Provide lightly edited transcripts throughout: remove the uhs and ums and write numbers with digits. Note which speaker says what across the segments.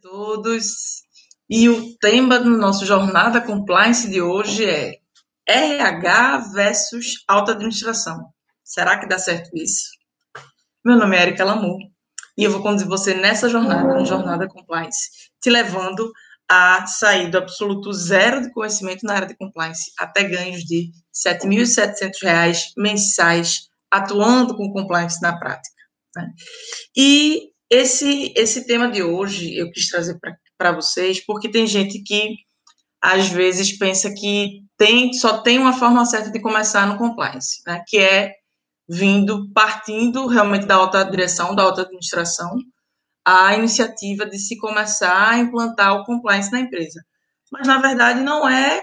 Speaker 1: todos. E o tema do nosso Jornada Compliance de hoje é RH versus alta administração. Será que dá certo isso? Meu nome é Erika Lamour e eu vou conduzir você nessa jornada, no Jornada Compliance, te levando a sair do absoluto zero de conhecimento na área de compliance até ganhos de R$ 7.700 mensais atuando com compliance na prática, né? E esse tema de hoje eu quis trazer para vocês, porque tem gente que às vezes pensa que só tem uma forma certa de começar no compliance, né? Que é partindo realmente da alta direção, da alta administração, a iniciativa de se começar a implantar o compliance na empresa. Mas, na verdade, não é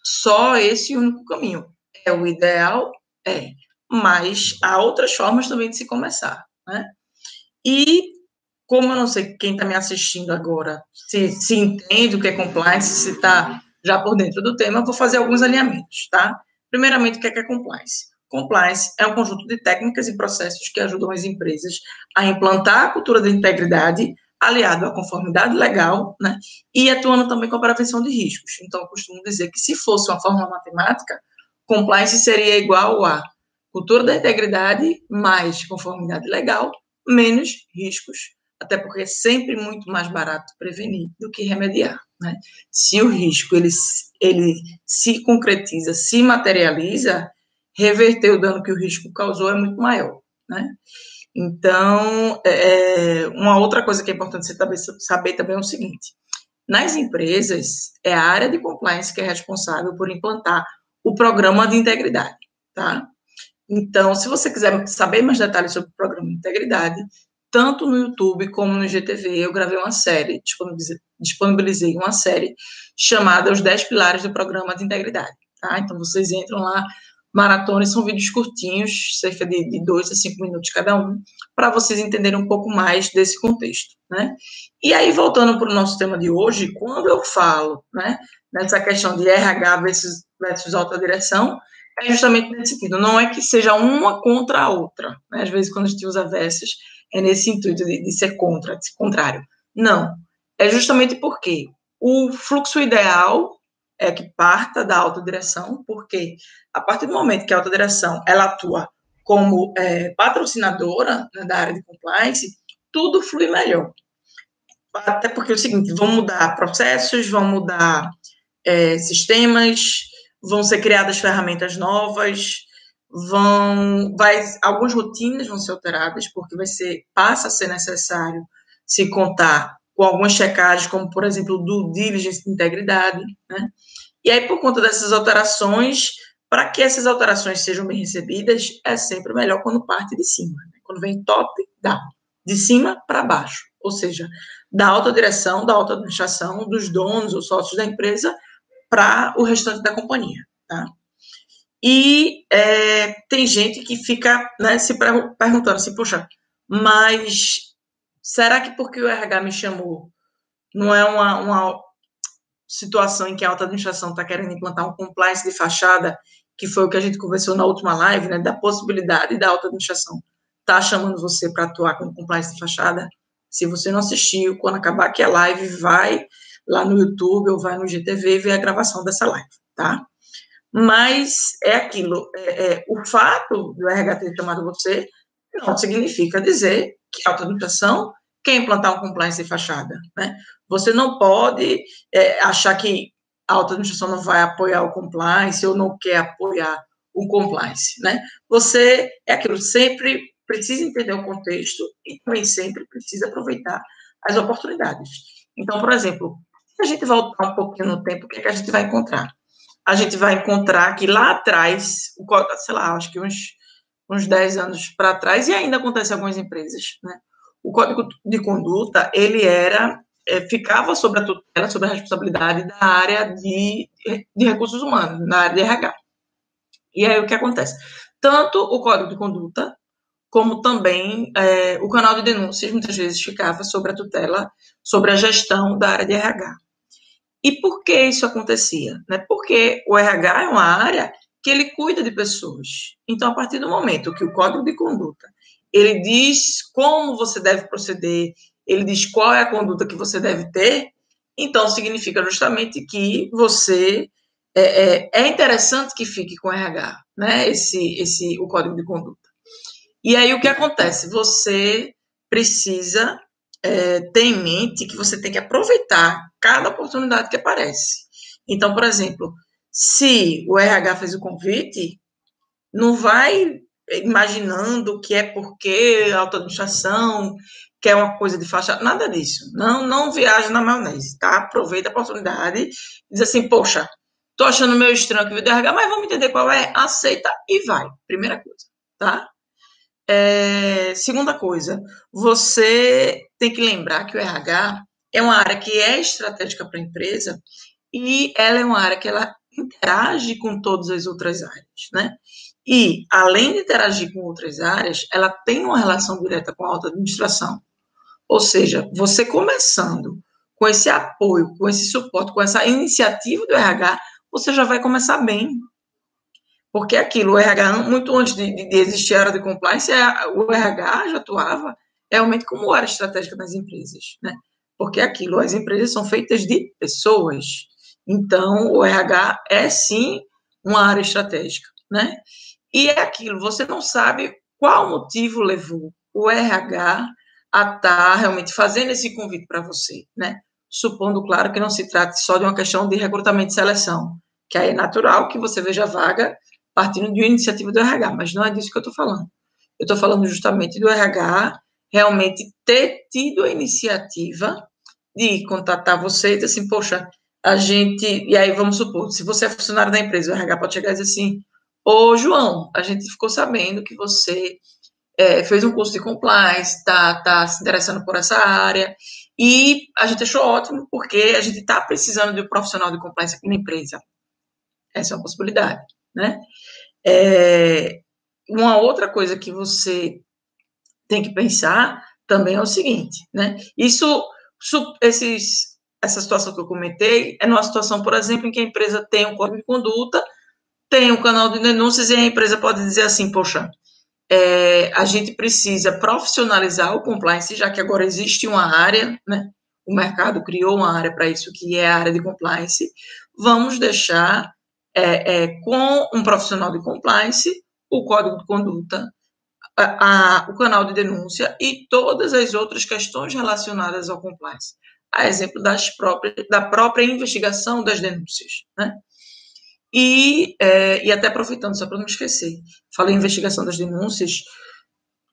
Speaker 1: só esse o único caminho. É o ideal, mas há outras formas também de se começar, né? E, como eu não sei quem está me assistindo agora, se entende o que é compliance, se está já por dentro do tema, eu vou fazer alguns alinhamentos, tá? Primeiramente, o que é compliance? Compliance é um conjunto de técnicas e processos que ajudam as empresas a implantar a cultura de integridade, aliado à conformidade legal, né? E atuando também com a prevenção de riscos. Então, eu costumo dizer que se fosse uma fórmula matemática, compliance seria igual a cultura da integridade mais conformidade legal menos riscos, até porque é sempre muito mais barato prevenir do que remediar, né? Se o risco ele se concretiza, se materializa, reverter o dano que o risco causou é muito maior, né? Então, uma outra coisa que é importante você saber também é o seguinte: nas empresas, é a área de compliance que é responsável por implantar o programa de integridade, tá? Então, se você quiser saber mais detalhes sobre o programa de integridade, tanto no YouTube como no IGTV, eu gravei uma série, disponibilizei uma série chamada Os 10 Pilares do Programa de Integridade, tá? Então, vocês entram lá, maratonem, são vídeos curtinhos, cerca de 2 a 5 minutos cada um, para vocês entenderem um pouco mais desse contexto, né? E aí, voltando para o nosso tema de hoje, quando eu falo, né, nessa questão de RH versus alta direção, é justamente nesse sentido, não é que seja uma contra a outra, né? Às vezes, quando a gente usa versus, é nesse intuito de ser contra, de ser contrário. Não, é justamente porque o fluxo ideal é que parta da alta direção, porque a partir do momento que a alta direção ela atua como patrocinadora, né, da área de compliance, tudo flui melhor. Até porque é o seguinte, vão mudar processos, vão mudar sistemas, vão ser criadas ferramentas novas, algumas rotinas vão ser alteradas, porque passa a ser necessário se contar com algumas checagens, como, por exemplo, do diligence de integridade, né? E aí, por conta dessas alterações, para que essas alterações sejam bem recebidas, é sempre melhor quando parte de cima, né? Quando vem top, down, de cima para baixo, ou seja, da alta direção, da alta administração, dos donos ou sócios da empresa, para o restante da companhia, tá? E tem gente que fica, né, se perguntando assim, poxa, mas será que porque o RH me chamou não é uma situação em que a alta administração está querendo implantar um compliance de fachada, que foi o que a gente conversou na última live, né, da possibilidade da alta administração estar chamando você para atuar com compliance de fachada? Se você não assistiu, quando acabar aqui a live, vai lá no YouTube ou vai no GTV e vê a gravação dessa live, tá? Mas é aquilo, o fato do RH ter chamado você não significa dizer que a auto-administração quer implantar um compliance de fachada, né? Você não pode achar que a auto-administração não vai apoiar o compliance ou não quer apoiar o compliance, né? Você, é aquilo, sempre precisa entender o contexto e também sempre precisa aproveitar as oportunidades. Então, por exemplo, se a gente voltar um pouquinho no tempo, o que é que a gente vai encontrar? A gente vai encontrar que lá atrás, sei lá, acho que uns 10 anos para trás, e ainda acontece em algumas empresas, né? O Código de Conduta, ele ficava sob a tutela, sob a responsabilidade da área de recursos humanos, na área de RH. E aí o que acontece? Tanto o Código de Conduta, como também o canal de denúncias, muitas vezes ficava sob a tutela, sobre a gestão da área de RH. E por que isso acontecia? Né? Porque o RH é uma área que ele cuida de pessoas. Então, a partir do momento que o Código de Conduta ele diz como você deve proceder, ele diz qual é a conduta que você deve ter, então significa justamente que você é interessante que fique com o RH, né? O código de conduta. E aí o que acontece? Você precisa ter em mente que você tem que aproveitar cada oportunidade que aparece. Então, por exemplo, se o RH fez o convite, não vai imaginando que é porque a auto-administração quer uma coisa de faixa, nada disso. Não viaja na maionese, tá? Aproveita a oportunidade e diz assim, poxa, tô achando meio estranho que o RH, mas vamos entender qual é, aceita e vai. Primeira coisa, tá? Segunda coisa, você tem que lembrar que o RH é uma área que é estratégica para a empresa e ela é uma área que ela interage com todas as outras áreas, né? E, além de interagir com outras áreas, ela tem uma relação direta com a alta administração. Ou seja, você começando com esse apoio, com esse suporte, com essa iniciativa do RH, você já vai começar bem. Porque aquilo, o RH, muito antes de existir a área de compliance, o RH já atuava realmente como área estratégica das empresas, né? Porque aquilo, as empresas são feitas de pessoas. Então, o RH é sim uma área estratégica, né? E é aquilo, você não sabe qual motivo levou o RH a estar realmente fazendo esse convite para você, né? Supondo, claro, que não se trate só de uma questão de recrutamento e seleção, que aí é natural que você veja a vaga partindo de uma iniciativa do RH, mas não é disso que eu estou falando. Eu estou falando justamente do RH realmente ter tido a iniciativa de contatar você e dizer assim, poxa, a gente, e aí vamos supor, se você é funcionário da empresa, o RH pode chegar e dizer assim, ô João, a gente ficou sabendo que você fez um curso de compliance, está se interessando por essa área, e a gente achou ótimo, porque a gente está precisando de um profissional de compliance aqui na empresa. Essa é uma possibilidade, né? Uma outra coisa que você tem que pensar também é o seguinte, né? Essa situação que eu comentei é numa situação, por exemplo, em que a empresa tem um código de conduta, tem um canal de denúncias e a empresa pode dizer assim, poxa, a gente precisa profissionalizar o compliance, já que agora existe uma área, né? O mercado criou uma área para isso, que é a área de compliance. Vamos deixar com um profissional de compliance o código de conduta, o canal de denúncia e todas as outras questões relacionadas ao compliance. A exemplo da própria investigação das denúncias, né? E até aproveitando, só para não esquecer, falei em investigação das denúncias,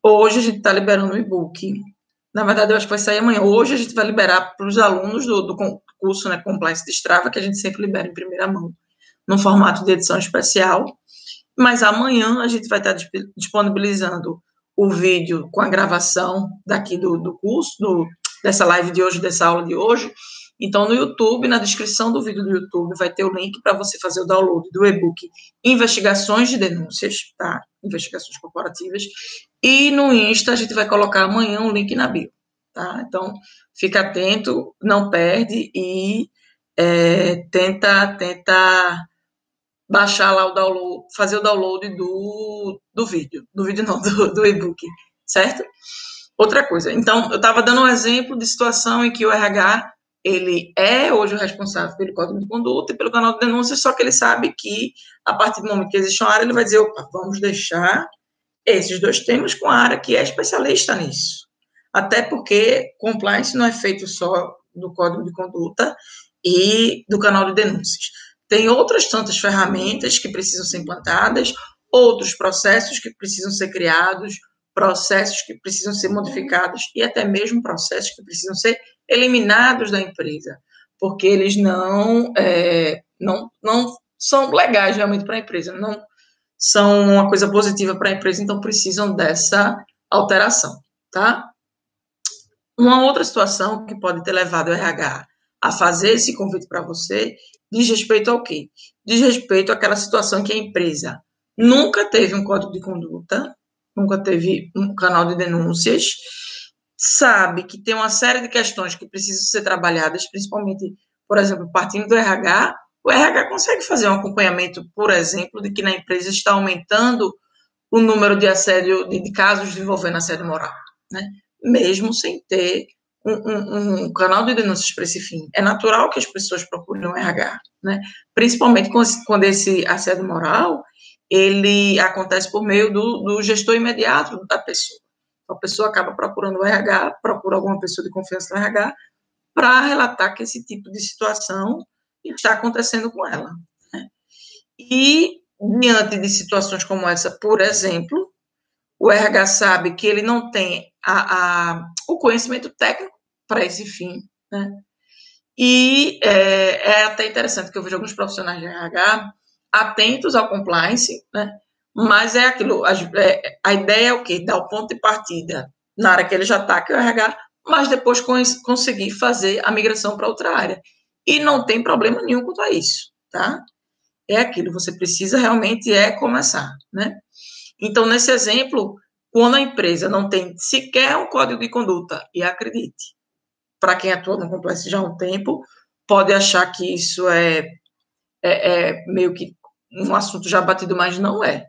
Speaker 1: hoje a gente está liberando o e-book. Na verdade, eu acho que vai sair amanhã. Hoje a gente vai liberar para os alunos do curso, né, Compliance de Strava, que a gente sempre libera em primeira mão, no formato de edição especial. Mas amanhã a gente vai estar disponibilizando o vídeo com a gravação daqui do curso, dessa live de hoje, dessa aula de hoje. Então, no YouTube, na descrição do vídeo do YouTube, vai ter o link para você fazer o download do e-book Investigações de Denúncias, tá? Investigações corporativas. E no Insta, a gente vai colocar amanhã um link na bio, tá? Então, fica atento, não perde e tenta baixar lá o download, fazer o download do vídeo não, do e-book, certo? Outra coisa, então, eu estava dando um exemplo de situação em que o RH, ele é hoje o responsável pelo código de conduta e pelo canal de denúncia, só que ele sabe que, a partir do momento que existe uma área, ele vai dizer, opa, vamos deixar esses dois temas com a área que é especialista nisso. Até porque compliance não é feito só do código de conduta e do canal de denúncias. Tem outras tantas ferramentas que precisam ser implantadas, outros processos que precisam ser criados, processos que precisam ser modificados e até mesmo processos que precisam ser eliminados da empresa, porque eles não são legais realmente para a empresa, não são uma coisa positiva para a empresa, então precisam dessa alteração, tá? Uma outra situação que pode ter levado o RH a fazer esse convite para você diz respeito ao quê? Diz respeito àquela situação que a empresa nunca teve um código de conduta, nunca teve um canal de denúncias, sabe que tem uma série de questões que precisam ser trabalhadas, principalmente, por exemplo, partindo do RH, o RH consegue fazer um acompanhamento, por exemplo, de que na empresa está aumentando o número de assédio, de casos envolvendo assédio moral, né? Mesmo sem ter um canal de denúncias para esse fim. É natural que as pessoas procurem o RH, né? Principalmente quando esse assédio moral, ele acontece por meio do gestor imediato da pessoa. A pessoa acaba procurando o RH, procura alguma pessoa de confiança do RH, para relatar que esse tipo de situação está acontecendo com ela, né? E, diante de situações como essa, por exemplo, o RH sabe que ele não tem o conhecimento técnico para esse fim, né? E é até interessante que eu vejo alguns profissionais de RH atentos ao compliance, né? Mas é aquilo, a ideia é o quê? Dar o ponto de partida na área que ele já está, que é o RH, mas depois conseguir fazer a migração para outra área. E não tem problema nenhum quanto a isso, tá? É aquilo, você precisa realmente começar, né? Então, nesse exemplo, quando a empresa não tem sequer um código de conduta, e acredite, para quem atua no compliance já há um tempo, pode achar que isso é meio que um assunto já batido, mas não é.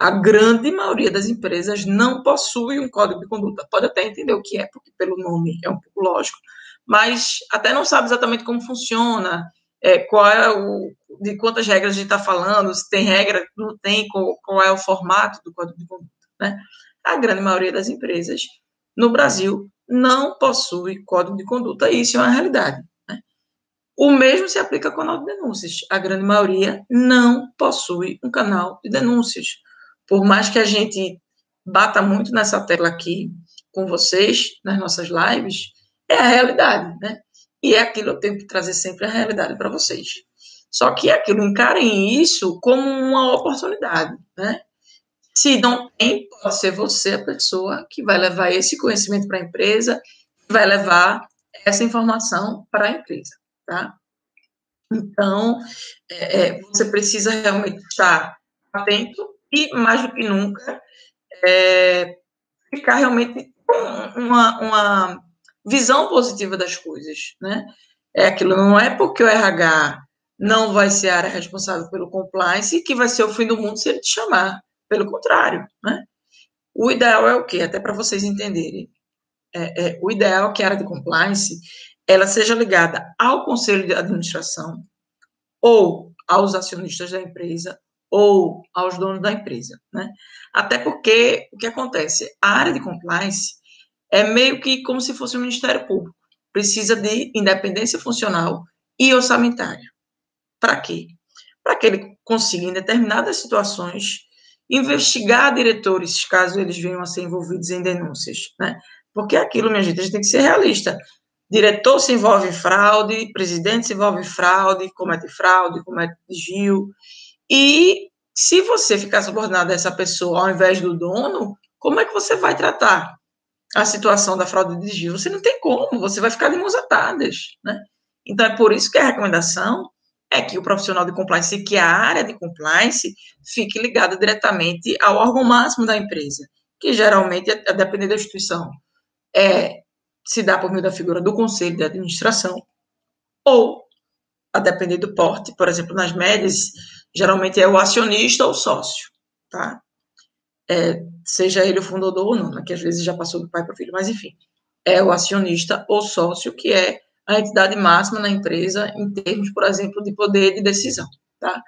Speaker 1: A grande maioria das empresas não possui um código de conduta. Pode até entender o que é, porque pelo nome é um pouco lógico, mas até não sabe exatamente como funciona, qual é de quantas regras a gente está falando, se tem regra, não tem, qual é o formato do código de conduta, né? A grande maioria das empresas no Brasil não possui código de conduta, e isso é uma realidade, né? O mesmo se aplica ao canal de denúncias. A grande maioria não possui um canal de denúncias. Por mais que a gente bata muito nessa tela aqui com vocês, nas nossas lives, é a realidade, né? E é aquilo que eu tenho que trazer sempre a realidade para vocês. Só que é aquilo, encarem isso como uma oportunidade, né? Se não tem, pode ser você a pessoa que vai levar esse conhecimento para a empresa, vai levar essa informação para a empresa, tá? Então, você precisa realmente estar atento e, mais do que nunca, ficar realmente com uma visão positiva das coisas, né? É aquilo, não é porque o RH não vai ser a área responsável pelo compliance que vai ser o fim do mundo se ele te chamar. Pelo contrário, né? O ideal é o quê? Até para vocês entenderem. O ideal é que a área de compliance ela seja ligada ao conselho de administração, ou aos acionistas da empresa, ou aos donos da empresa, né? Até porque, o que acontece? A área de compliance é meio que como se fosse um Ministério Público. Precisa de independência funcional e orçamentária. Para quê? Para que ele consiga, em determinadas situações, investigar diretores, caso eles venham a ser envolvidos em denúncias, né? Porque é aquilo, minha gente, a gente tem que ser realista. Diretor se envolve em fraude, presidente se envolve em fraude, comete desvio. E se você ficar subordinado a essa pessoa ao invés do dono, como é que você vai tratar a situação da fraude e desvio? Você não tem como, você vai ficar de mãos atadas, né? Então, é por isso que a recomendação é que o profissional de compliance, que a área de compliance, fique ligada diretamente ao órgão máximo da empresa, que geralmente, a depender da instituição, se dá por meio da figura do conselho de administração, ou, a depender do porte, por exemplo, nas médias, geralmente é o acionista ou sócio, tá? Seja ele o fundador ou não, né, que às vezes já passou do pai para o filho, mas enfim, é o acionista ou sócio que é a entidade máxima na empresa em termos, por exemplo, de poder de decisão, tá?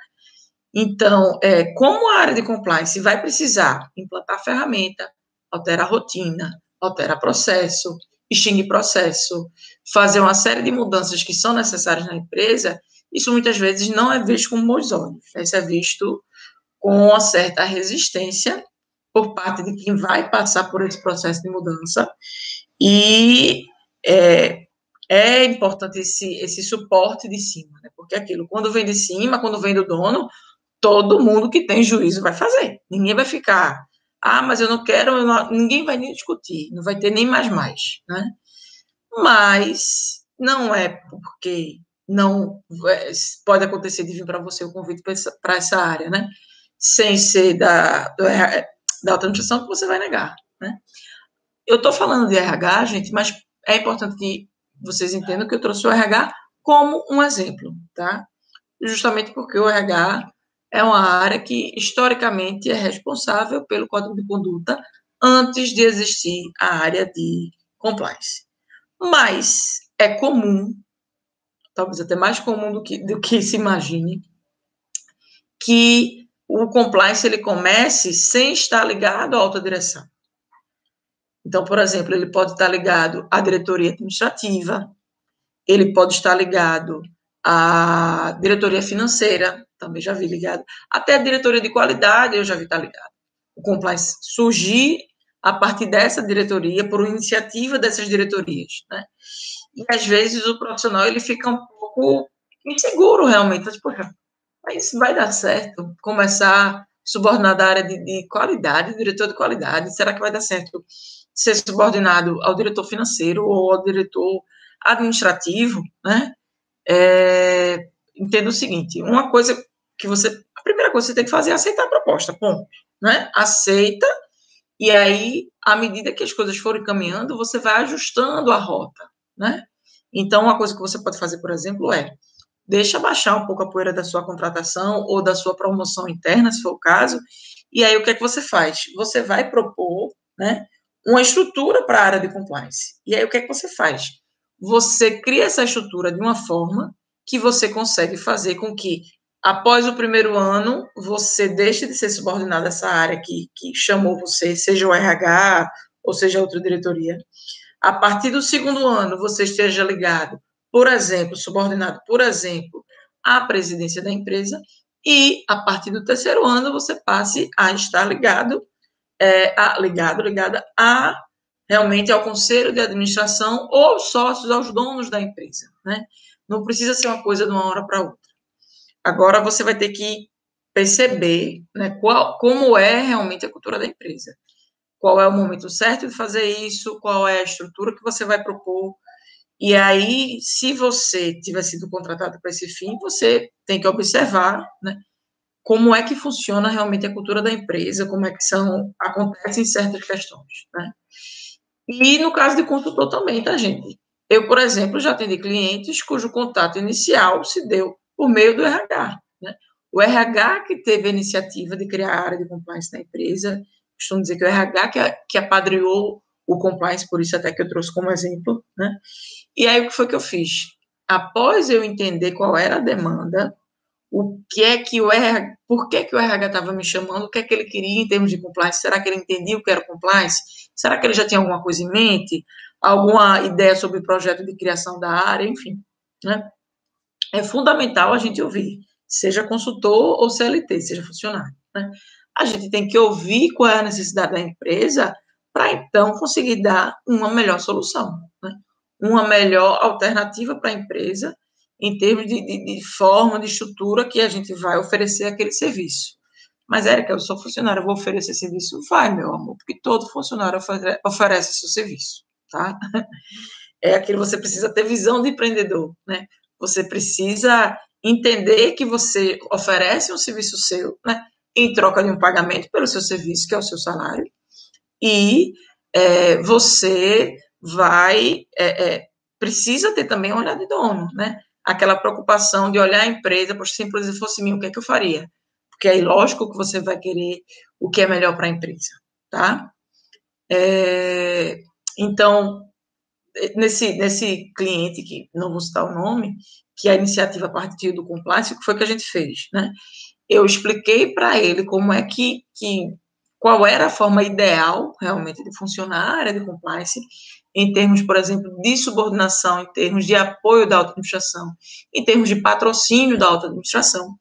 Speaker 1: Então, como a área de compliance vai precisar implantar ferramenta, alterar rotina, alterar processo, extinguir processo, fazer uma série de mudanças que são necessárias na empresa, isso muitas vezes não é visto com bons olhos, isso é visto com uma certa resistência por parte de quem vai passar por esse processo de mudança, e é importante esse suporte de cima, né? Porque aquilo, quando vem de cima, quando vem do dono, todo mundo que tem juízo vai fazer. Ninguém vai ficar, mas eu não quero, ninguém vai nem discutir, não vai ter nem mais, né? Mas não é porque não pode acontecer de vir para você o convite para essa área, né? Sem ser da administração que você vai negar, né? Eu estou falando de RH, gente, mas é importante que vocês entendam que eu trouxe o RH como um exemplo, tá? Justamente porque o RH é uma área que, historicamente, é responsável pelo código de conduta antes de existir a área de compliance. Mas é comum, talvez até mais comum do que se imagine, que o compliance ele comece sem estar ligado à alta direção. Então, por exemplo, ele pode estar ligado à diretoria administrativa, ele pode estar ligado à diretoria financeira, também já vi ligado, até a diretoria de qualidade eu já vi estar ligado. O compliance surgir a partir dessa diretoria, por iniciativa dessas diretorias, né? E às vezes o profissional ele fica um pouco inseguro realmente, mas, poxa, mas vai dar certo começar subordinado à área de qualidade, diretor de qualidade, será que vai dar certo ser subordinado ao diretor financeiro ou ao diretor administrativo, né? Entenda o seguinte, uma coisa que a primeira coisa que você tem que fazer é aceitar a proposta, ponto, né? Aceita, e aí, à medida que as coisas forem caminhando, você vai ajustando a rota, né? Então, uma coisa que você pode fazer, por exemplo, deixa baixar um pouco a poeira da sua contratação ou da sua promoção interna, se for o caso, e aí o que é que você faz? Você vai propor, né, uma estrutura para a área de compliance. E aí o que é que você faz? Você cria essa estrutura de uma forma que você consegue fazer com que, após o primeiro ano, você deixe de ser subordinado a essa área que chamou você, seja o RH ou seja outra diretoria. A partir do segundo ano, você esteja ligado, por exemplo, subordinado, por exemplo, à presidência da empresa, e a partir do terceiro ano, você passe a estar ligada a realmente ao conselho de administração ou sócios, aos donos da empresa, né? Não precisa ser uma coisa de uma hora para outra. Agora você vai ter que perceber, né, como é realmente a cultura da empresa. Qual é o momento certo de fazer isso, qual é a estrutura que você vai propor. E aí, se você tiver sido contratado para esse fim, você tem que observar, né, como é que funciona realmente a cultura da empresa, como é que acontecem certas questões, né? E no caso de consultor também, tá, gente? Eu, por exemplo, já atendi clientes cujo contato inicial se deu por meio do RH, né? O RH que teve a iniciativa de criar a área de compliance na empresa, costumo dizer que o RH que apadrinhou o compliance, por isso até que eu trouxe como exemplo, né? E aí, o que foi que eu fiz? Após eu entender qual era a demanda, o que é que o RH, por que o RH estava me chamando, o que é que ele queria em termos de compliance, será que ele entendia o que era compliance? Será que ele já tinha alguma coisa em mente? Alguma ideia sobre o projeto de criação da área? Enfim, né? É fundamental a gente ouvir, seja consultor ou CLT, seja funcionário, né? A gente tem que ouvir qual é a necessidade da empresa para, então, conseguir dar uma melhor solução, né? Uma melhor alternativa para a empresa em termos de forma, de estrutura que a gente vai oferecer aquele serviço. Mas, Érica, eu sou funcionário, eu vou oferecer serviço? Vai, meu amor, porque todo funcionário oferece seu serviço, tá? É aquilo, você precisa ter visão de empreendedor, né? Você precisa entender que você oferece um serviço seu, né? Em troca de um pagamento pelo seu serviço, que é o seu salário, e você vai precisa ter também um olhar de dono, né? Aquela preocupação de olhar a empresa, por se a empresa fosse minha, o que é que eu faria? Porque aí, lógico que você vai querer o que é melhor para a empresa, tá? Então, nesse cliente, que não vou citar o nome, que a iniciativa partiu do compliance, o que foi que a gente fez, né? Eu expliquei para ele como é qual era a forma ideal, realmente, de funcionar a área de compliance, em termos, por exemplo, de subordinação, em termos de apoio da auto-administração, em termos de patrocínio da auto-administração.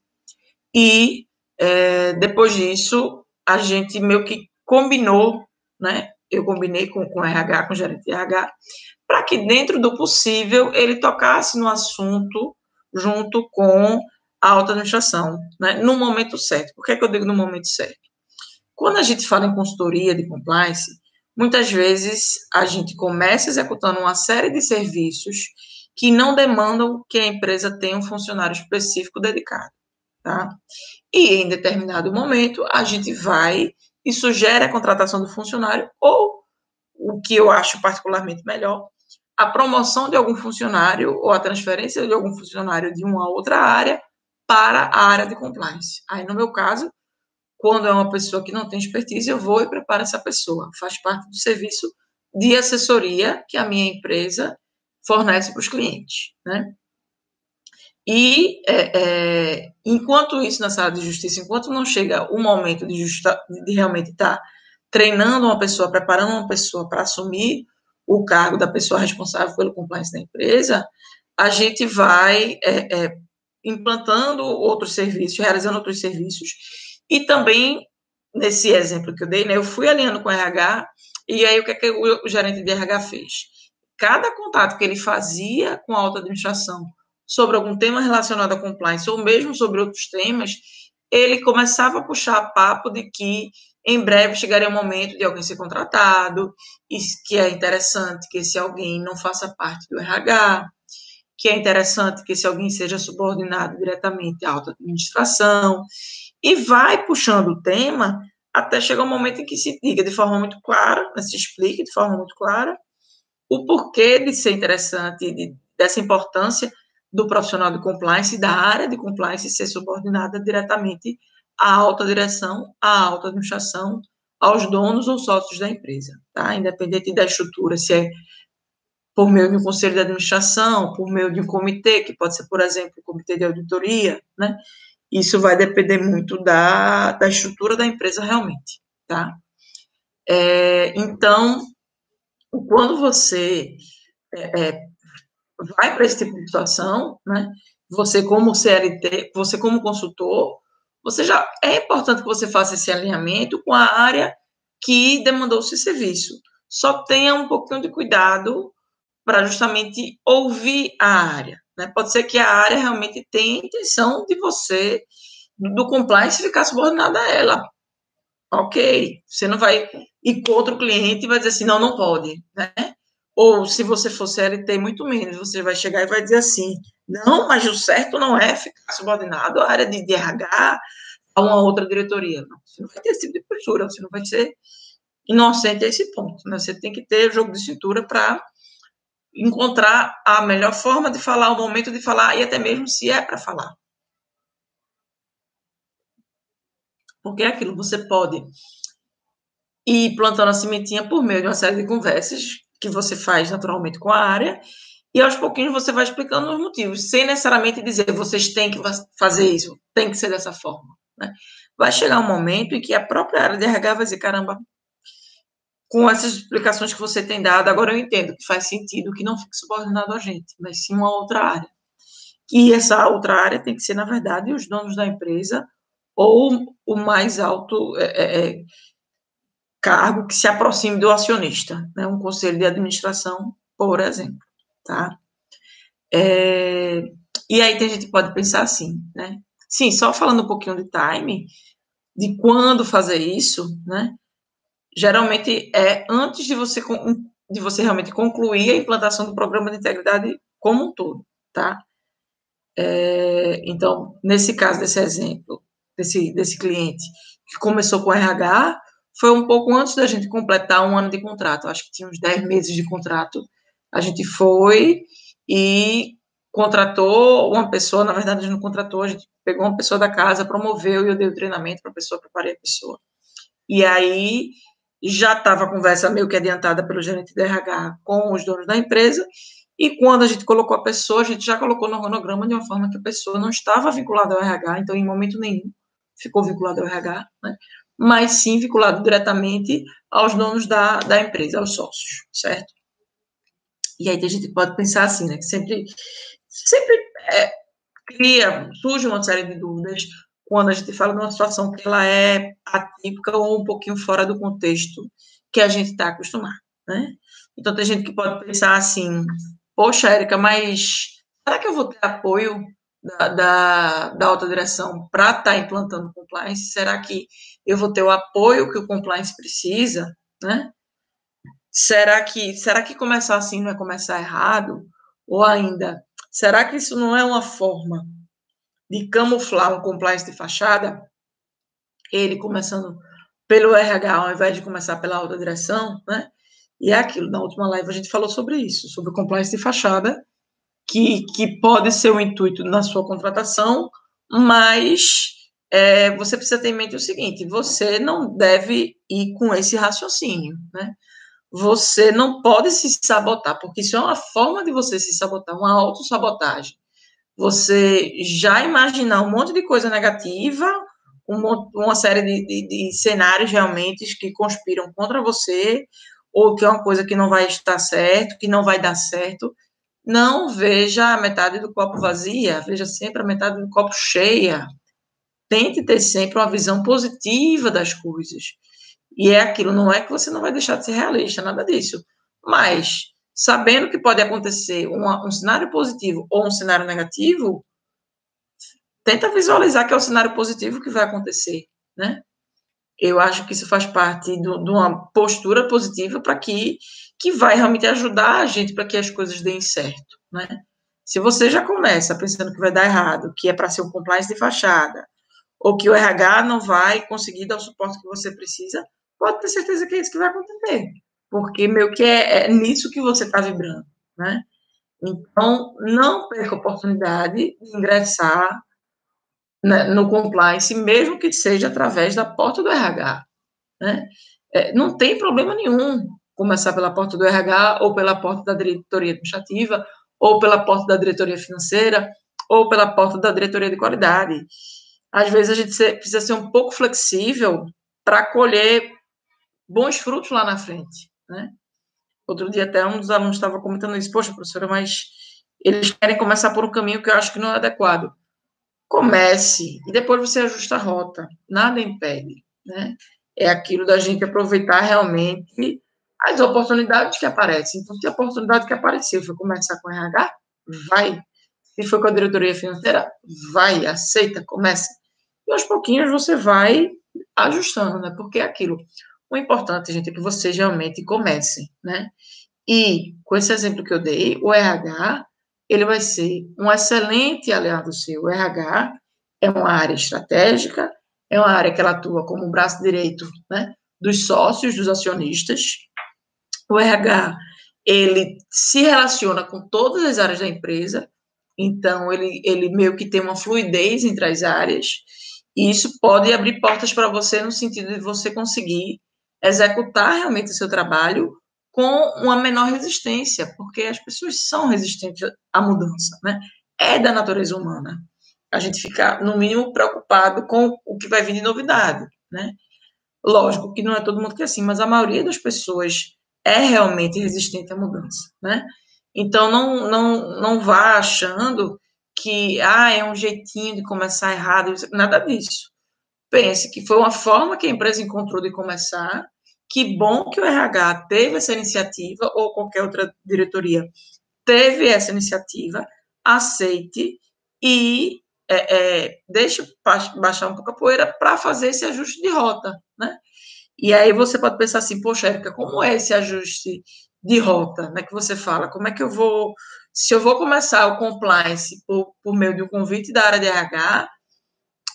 Speaker 1: E, depois disso, a gente meio que combinou, né? Eu combinei com o RH, com o gerente de RH, para que, dentro do possível, ele tocasse no assunto junto com a auto-administração, né, no momento certo. Por que eu digo no momento certo? Quando a gente fala em consultoria de compliance, muitas vezes a gente começa executando uma série de serviços que não demandam que a empresa tenha um funcionário específico dedicado, tá? E em determinado momento a gente vai e sugere a contratação do funcionário ou, o que eu acho particularmente melhor, a promoção de algum funcionário ou a transferência de algum funcionário de uma outra área para a área de compliance. Aí, no meu caso, quando é uma pessoa que não tem expertise, eu vou e preparo essa pessoa. Faz parte do serviço de assessoria que a minha empresa fornece para os clientes, né? E, enquanto isso, na sala de justiça, enquanto não chega o momento de realmente estar treinando uma pessoa, preparando uma pessoa para assumir o cargo da pessoa responsável pelo compliance da empresa, a gente vai implantando outros serviços, realizando outros serviços, e também, nesse exemplo que eu dei, né, eu fui alinhando com o RH, e aí o que o gerente de RH fez? Cada contato que ele fazia com a alta administração sobre algum tema relacionado à compliance, ou mesmo sobre outros temas, ele começava a puxar papo de que em breve chegaria o momento de alguém ser contratado, e que é interessante que esse alguém não faça parte do RH, que é interessante que esse alguém seja subordinado diretamente à alta administração, e vai puxando o tema até chegar um momento em que se diga de forma muito clara, se explique de forma muito clara, o porquê de ser interessante, dessa importância do profissional de compliance, da área de compliance ser subordinada diretamente à alta direção, à alta administração, aos donos ou sócios da empresa, tá? Independente da estrutura, se é por meio de um conselho de administração, por meio de um comitê, que pode ser, por exemplo, o comitê de auditoria, né? Isso vai depender muito da estrutura da empresa realmente, tá? Então, quando você vai para esse tipo de situação, né? Você como CLT, você como consultor, você já é importante que você faça esse alinhamento com a área que demandou o seu serviço. Só tenha um pouquinho de cuidado para justamente ouvir a área, né? Pode ser que a área realmente tenha a intenção de você, do compliance, ficar subordinada a ela. Ok, você não vai ir contra o cliente e vai dizer assim, não, não pode, né? Ou se você for CLT, muito menos, você vai chegar e vai dizer assim, não, mas o certo não é ficar subordinado à área de RH, a uma outra diretoria. Não, você não vai ter esse tipo de postura, você não vai ser inocente a esse ponto, né? Você tem que ter jogo de cintura para encontrar a melhor forma de falar, o momento de falar, e até mesmo se é para falar. Porque é aquilo, você pode ir plantando a sementinha por meio de uma série de conversas que você faz naturalmente com a área, e aos pouquinhos você vai explicando os motivos, sem necessariamente dizer, vocês têm que fazer isso, tem que ser dessa forma, né? Vai chegar um momento em que a própria área de RH vai dizer, caramba, com essas explicações que você tem dado, agora eu entendo que faz sentido que não fique subordinado a gente, mas sim uma outra área. E essa outra área tem que ser, na verdade, os donos da empresa ou o mais alto cargo que se aproxime do acionista, né? Um conselho de administração, por exemplo, tá? E aí tem gente que pode pensar assim, né? Sim, só falando um pouquinho de time, de quando fazer isso, né? Geralmente é antes de você realmente concluir a implantação do programa de integridade como um todo, tá? Então, nesse caso, desse exemplo, desse cliente que começou com RH, foi um pouco antes da gente completar um ano de contrato, acho que tinha uns 10 meses de contrato, a gente foi e contratou uma pessoa, na verdade a gente não contratou, a gente pegou uma pessoa da casa, promoveu e eu dei o treinamento para a pessoa, preparei a pessoa. E aí já estava a conversa meio que adiantada pelo gerente de RH com os donos da empresa, e quando a gente colocou a pessoa, a gente já colocou no cronograma de uma forma que a pessoa não estava vinculada ao RH, então em momento nenhum ficou vinculada ao RH, né? Mas sim vinculado diretamente aos donos da empresa, aos sócios, certo? E aí a gente pode pensar assim, né, que sempre surge uma série de dúvidas quando a gente fala de uma situação que ela é atípica ou um pouquinho fora do contexto que a gente está acostumado, né? Então, tem gente que pode pensar assim, poxa, Érica, mas será que eu vou ter apoio da alta direção para estar implantando compliance? Será que eu vou ter o apoio que o compliance precisa, né? Será que começar assim não é começar errado? Ou ainda, será que isso não é uma forma de camuflar um compliance de fachada, ele começando pelo RH ao invés de começar pela alta direção, né? E é aquilo, na última live a gente falou sobre isso, sobre o compliance de fachada, que pode ser o intuito na sua contratação, mas você precisa ter em mente o seguinte, você não deve ir com esse raciocínio, né? você não pode se sabotar, porque isso é uma forma de você se sabotar, uma autossabotagem. Você já imaginar um monte de coisa negativa, uma série de cenários realmente que conspiram contra você, ou que é uma coisa que não vai estar certo, que não vai dar certo. Não veja a metade do copo vazia, veja sempre a metade do copo cheia. Tente ter sempre uma visão positiva das coisas. E é aquilo, não é que você não vai deixar de ser realista, nada disso. Mas, sabendo que pode acontecer um cenário positivo ou um cenário negativo, tenta visualizar que é o cenário positivo que vai acontecer, né? Eu acho que isso faz parte de uma postura positiva para que vai realmente ajudar a gente para que as coisas deem certo, né? Se você já começa pensando que vai dar errado, que é para ser um compliance de fachada, ou que o RH não vai conseguir dar o suporte que você precisa, pode ter certeza que é isso que vai acontecer, porque meio que é nisso que você está vibrando, né? Então, não perca a oportunidade de ingressar, né, no compliance, mesmo que seja através da porta do RH, né? Não tem problema nenhum começar pela porta do RH, ou pela porta da diretoria administrativa, ou pela porta da diretoria financeira, ou pela porta da diretoria de qualidade. Às vezes a gente precisa ser um pouco flexível para colher bons frutos lá na frente, né? Outro dia até um dos alunos estava comentando isso, poxa, professora, mas eles querem começar por um caminho que eu acho que não é adequado. Comece e depois você ajusta a rota, nada impede, né? É aquilo da gente aproveitar realmente as oportunidades que aparecem. Então, se a oportunidade que apareceu foi começar com RH, vai. Se foi com a diretoria financeira, vai, aceita, começa. E aos pouquinhos você vai ajustando, né? Porque é aquilo. O importante, gente, é que vocês realmente comecem, né? E, com esse exemplo que eu dei, o RH, ele vai ser um excelente aliado seu. O RH é uma área estratégica, é uma área que ela atua como o braço direito, né, dos sócios, dos acionistas. O RH, ele se relaciona com todas as áreas da empresa, então ele meio que tem uma fluidez entre as áreas, e isso pode abrir portas para você no sentido de você conseguir executar realmente o seu trabalho com uma menor resistência, porque as pessoas são resistentes à mudança, né? É da natureza humana. A gente fica, no mínimo, preocupado com o que vai vir de novidade, né? Lógico que não é todo mundo que é assim, mas a maioria das pessoas é realmente resistente à mudança, né? Então, não vá achando que é um jeitinho de começar errado, nada disso. Pense que foi uma forma que a empresa encontrou de começar, que bom que o RH teve essa iniciativa, ou qualquer outra diretoria teve essa iniciativa, aceite e deixe baixar um pouco a poeira para fazer esse ajuste de rota, né? E aí você pode pensar assim, poxa, Érica, como é esse ajuste de rota, né, que você fala? Como é que eu vou, se eu vou começar o compliance por meio de um convite da área de RH,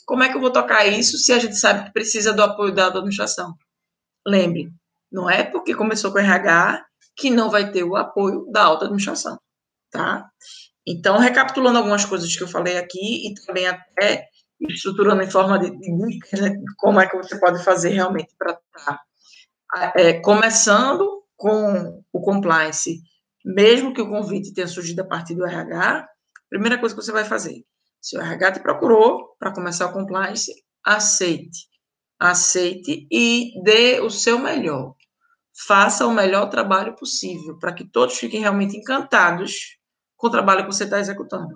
Speaker 1: como é que eu vou tocar isso se a gente sabe que precisa do apoio da administração? Lembre, não é porque começou com RH que não vai ter o apoio da alta administração, tá? Então, recapitulando algumas coisas que eu falei aqui e também até estruturando em forma de dicas, né, como é que você pode fazer realmente para estar começando com o compliance, mesmo que o convite tenha surgido a partir do RH, primeira coisa que você vai fazer, se o RH te procurou para começar o compliance, aceite. Aceite e dê o seu melhor. Faça o melhor trabalho possível, para que todos fiquem realmente encantados com o trabalho que você está executando.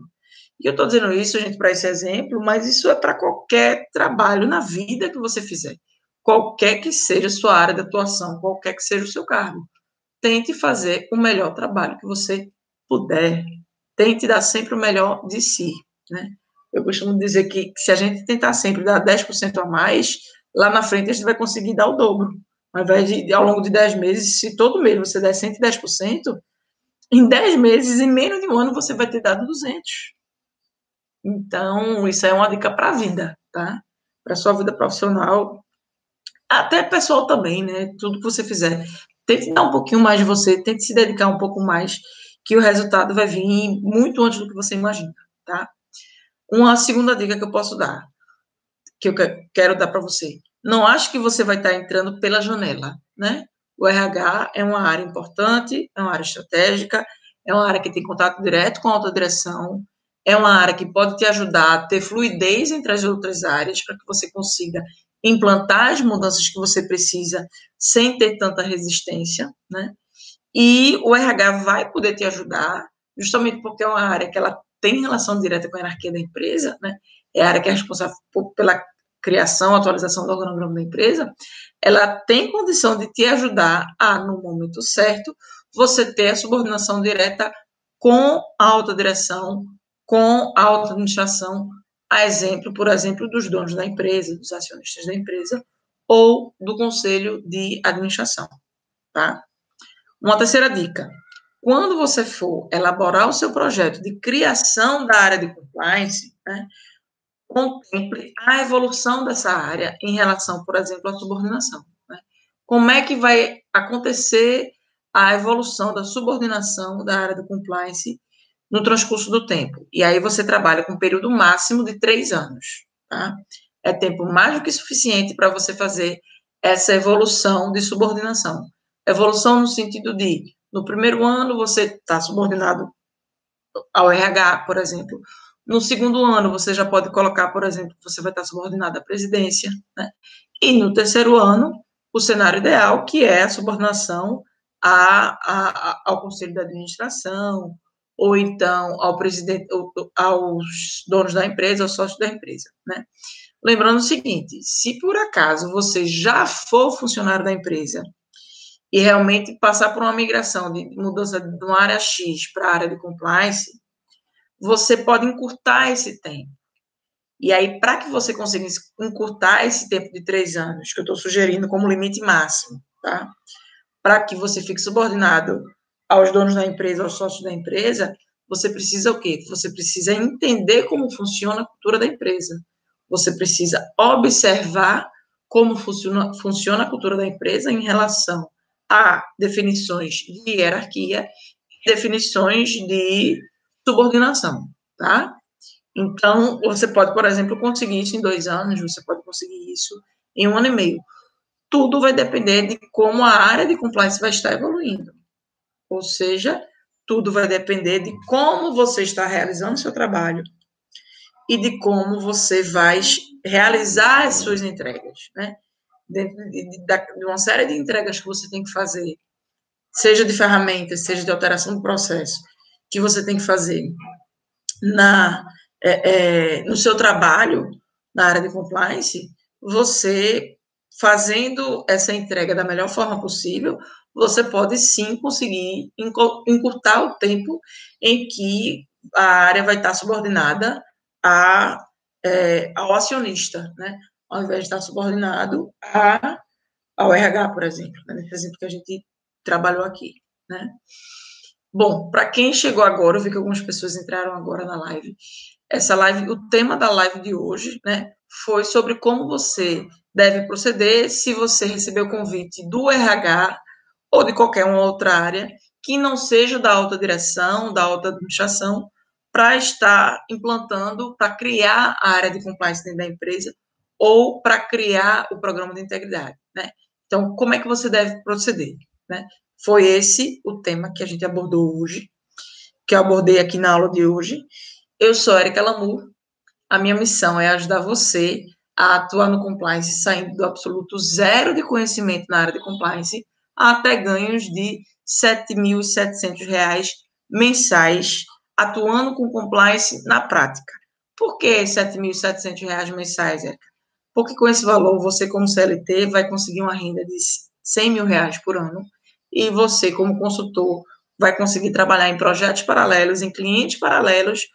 Speaker 1: E eu estou dizendo isso, gente, para esse exemplo, mas isso é para qualquer trabalho na vida que você fizer. Qualquer que seja a sua área de atuação, qualquer que seja o seu cargo. Tente fazer o melhor trabalho que você puder. Tente dar sempre o melhor de si, né? Eu costumo dizer que se a gente tentar sempre dar 10% a mais, lá na frente a gente vai conseguir dar o dobro. Ao invés de, ao longo de 10 meses, se todo mês você der 110%, em 10 meses, em menos de um ano, você vai ter dado 200. Então, isso é uma dica para a vida, tá? Para a sua vida profissional, até pessoal também, né? Tudo que você fizer. Tente dar um pouquinho mais de você, tente se dedicar um pouco mais, que o resultado vai vir muito antes do que você imagina, tá? Uma segunda dica que eu posso dar, que eu quero dar para você. Não acho que você vai estar entrando pela janela, né? O RH é uma área importante, é uma área estratégica, é uma área que tem contato direto com a alta direção, é uma área que pode te ajudar a ter fluidez entre as outras áreas para que você consiga implantar as mudanças que você precisa sem ter tanta resistência, né? E o RH vai poder te ajudar, justamente porque é uma área que ela tem relação direta com a hierarquia da empresa, né? É a área que é responsável pela criação, atualização do organograma da empresa. Ela tem condição de te ajudar a, no momento certo, você ter a subordinação direta com a alta direção, com a alta administração, a exemplo, por exemplo, dos donos da empresa, dos acionistas da empresa, ou do conselho de administração, tá? Uma terceira dica: quando você for elaborar o seu projeto de criação da área de compliance, né, contemple a evolução dessa área em relação, por exemplo, à subordinação. Né? Como é que vai acontecer a evolução da subordinação da área de compliance no transcurso do tempo? E aí você trabalha com um período máximo de 3 anos. Tá? É tempo mais do que suficiente para você fazer essa evolução de subordinação. Evolução no sentido de, no primeiro ano, você está subordinado ao RH, por exemplo. No segundo ano, você já pode colocar, por exemplo, que você vai estar subordinado à presidência, né? E no terceiro ano, o cenário ideal, que é a subordinação ao conselho de administração, ou então ao presidente, aos donos da empresa, aos sócios da empresa, né? Lembrando o seguinte: se por acaso você já for funcionário da empresa e realmente passar por uma migração de mudança de uma área X para a área de compliance, você pode encurtar esse tempo. E aí, para que você consiga encurtar esse tempo de 3 anos, que eu estou sugerindo como limite máximo, tá? Para que você fique subordinado aos donos da empresa, aos sócios da empresa, você precisa o quê? Você precisa entender como funciona a cultura da empresa. Você precisa observar como funciona a cultura da empresa em relação a definições de hierarquia e definições de subordinação, tá? Então, você pode, por exemplo, conseguir isso em 2 anos, você pode conseguir isso em 1 ano e meio. Tudo vai depender de como a área de compliance vai estar evoluindo. Ou seja, tudo vai depender de como você está realizando o seu trabalho e de como você vai realizar as suas entregas, né? Dentro de uma série de entregas que você tem que fazer, seja de ferramentas, seja de alteração do processo, que você tem que fazer no seu trabalho, na área de compliance, você fazendo essa entrega da melhor forma possível, você pode sim conseguir encurtar o tempo em que a área vai estar subordinada ao acionista, né? Ao invés de estar subordinado ao RH, por exemplo, né? Nesse exemplo que a gente trabalhou aqui, né? Bom, para quem chegou agora, eu vi que algumas pessoas entraram agora na live. Essa live, o tema da live de hoje, né, foi sobre como você deve proceder se você receber o convite do RH ou de qualquer uma outra área que não seja da alta direção, da alta administração, para estar implantando, para criar a área de compliance dentro da empresa ou para criar o programa de integridade, né? Então, como é que você deve proceder, né? Foi esse o tema que a gente abordou hoje, que eu abordei aqui na aula de hoje. Eu sou Erika Lamour, a minha missão é ajudar você a atuar no compliance, saindo do absoluto zero de conhecimento na área de compliance até ganhos de R$ 7.700 mensais, atuando com compliance na prática. Por que R$ 7.700 mensais, Erika? Porque com esse valor, você como CLT vai conseguir uma renda de R$ 100 mil por ano, e você como consultor vai conseguir trabalhar em projetos paralelos, em clientes paralelos,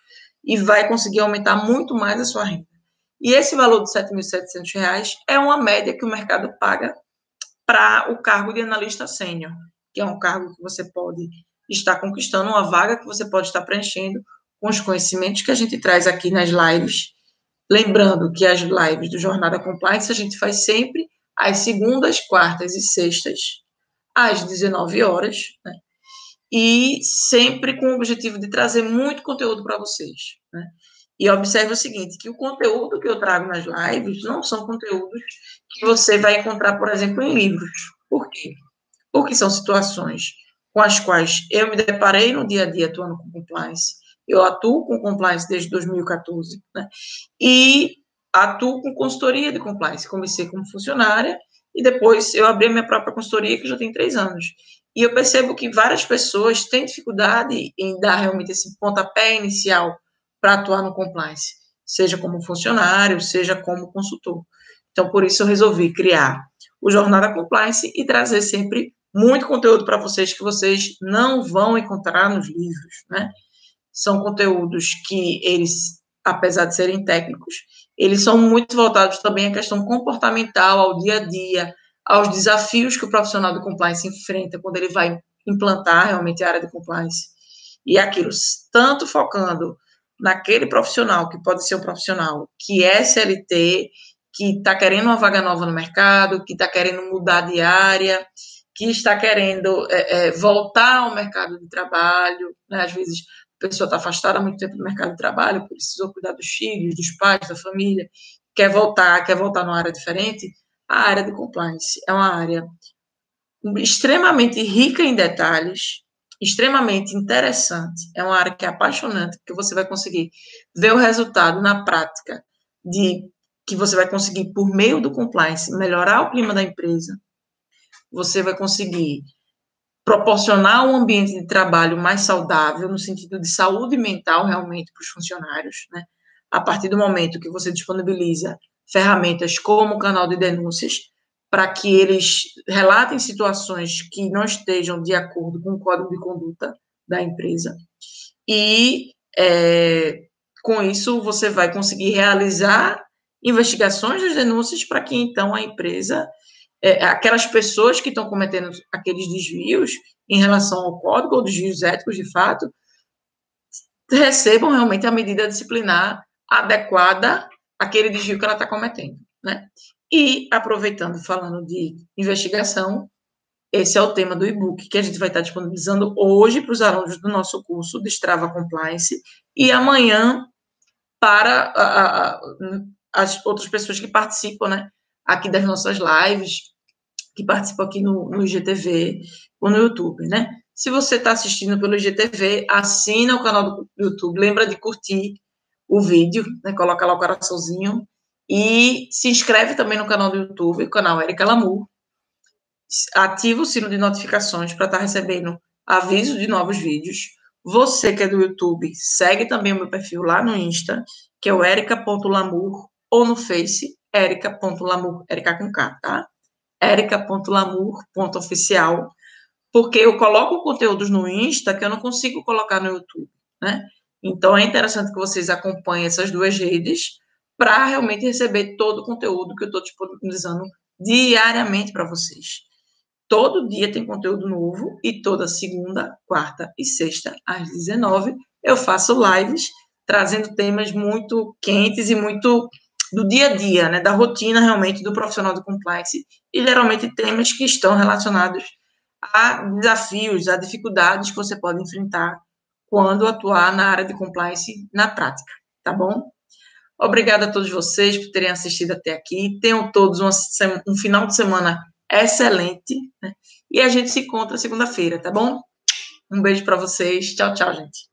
Speaker 1: e vai conseguir aumentar muito mais a sua renda. E esse valor de R$ 7.700 é uma média que o mercado paga para o cargo de analista sênior, que é um cargo que você pode estar conquistando, uma vaga que você pode estar preenchendo com os conhecimentos que a gente traz aqui nas lives. Lembrando que as lives do Jornada Compliance a gente faz sempre às segundas, quartas e sextas, às 19 horas, né? E sempre com o objetivo de trazer muito conteúdo para vocês, né? E observe o seguinte, que o conteúdo que eu trago nas lives não são conteúdos que você vai encontrar, por exemplo, em livros. Por quê? porque são situações com as quais eu me deparei no dia a dia atuando com compliance. Eu atuo com compliance desde 2014, né? E atuo com consultoria de compliance. Comecei como funcionária e depois eu abri a minha própria consultoria, que já tem 3 anos. E eu percebo que várias pessoas têm dificuldade em dar realmente esse pontapé inicial para atuar no compliance, seja como funcionário, seja como consultor. Então, por isso, eu resolvi criar o Jornada Compliance e trazer sempre muito conteúdo para vocês que vocês não vão encontrar nos livros, né? São conteúdos que eles, apesar de serem técnicos, eles são muito voltados também à questão comportamental, ao dia a dia, aos desafios que o profissional de compliance enfrenta quando ele vai implantar realmente a área de compliance. E aquilo, tanto focando naquele profissional, que pode ser um profissional que é CLT, que está querendo uma vaga nova no mercado, que está querendo mudar de área, que está querendo voltar ao mercado de trabalho, né? Às vezes a pessoa está afastada há muito tempo do mercado de trabalho, precisou cuidar dos filhos, dos pais, da família, quer voltar numa área diferente. A área de compliance é uma área extremamente rica em detalhes, extremamente interessante, é uma área que é apaixonante, porque você vai conseguir ver o resultado na prática de que você vai conseguir, por meio do compliance, melhorar o clima da empresa, você vai conseguir proporcionar um ambiente de trabalho mais saudável, no sentido de saúde mental, realmente, para os funcionários, né? A partir do momento que você disponibiliza ferramentas como o canal de denúncias, para que eles relatem situações que não estejam de acordo com o código de conduta da empresa. E, com isso, você vai conseguir realizar investigações das denúncias para que, então, a empresa aquelas pessoas que estão cometendo aqueles desvios em relação ao código ou desvios éticos, de fato, recebam realmente a medida disciplinar adequada àquele desvio que ela está cometendo, né? E, aproveitando, falando de investigação, esse é o tema do e-book que a gente vai estar disponibilizando hoje para os alunos do nosso curso Destrava Compliance e amanhã para as outras pessoas que participam, né, aqui das nossas lives, que participam aqui no IGTV ou no YouTube, né? Se você está assistindo pelo IGTV, assina o canal do YouTube, lembra de curtir o vídeo, né? Coloca lá o coraçãozinho e se inscreve também no canal do YouTube, o canal Érica Lamour. Ativa o sino de notificações para estar recebendo aviso de novos vídeos. Você que é do YouTube, segue também o meu perfil lá no Insta, que é o erica.lamour, ou no Face, erica.lamour, Erica com K, tá? erica.lamour.oficial, porque eu coloco conteúdos no Insta que eu não consigo colocar no YouTube, né? Então, é interessante que vocês acompanhem essas duas redes para realmente receber todo o conteúdo que eu estou disponibilizando diariamente para vocês. Todo dia tem conteúdo novo e toda segunda, quarta e sexta, às 19h, eu faço lives trazendo temas muito quentes e muito do dia a dia, né, da rotina realmente do profissional de compliance e geralmente temas que estão relacionados a desafios, a dificuldades que você pode enfrentar quando atuar na área de compliance na prática, tá bom? Obrigada a todos vocês por terem assistido até aqui. Tenham todos um final de semana excelente, né? E a gente se encontra segunda-feira, tá bom? Um beijo para vocês. Tchau, tchau, gente.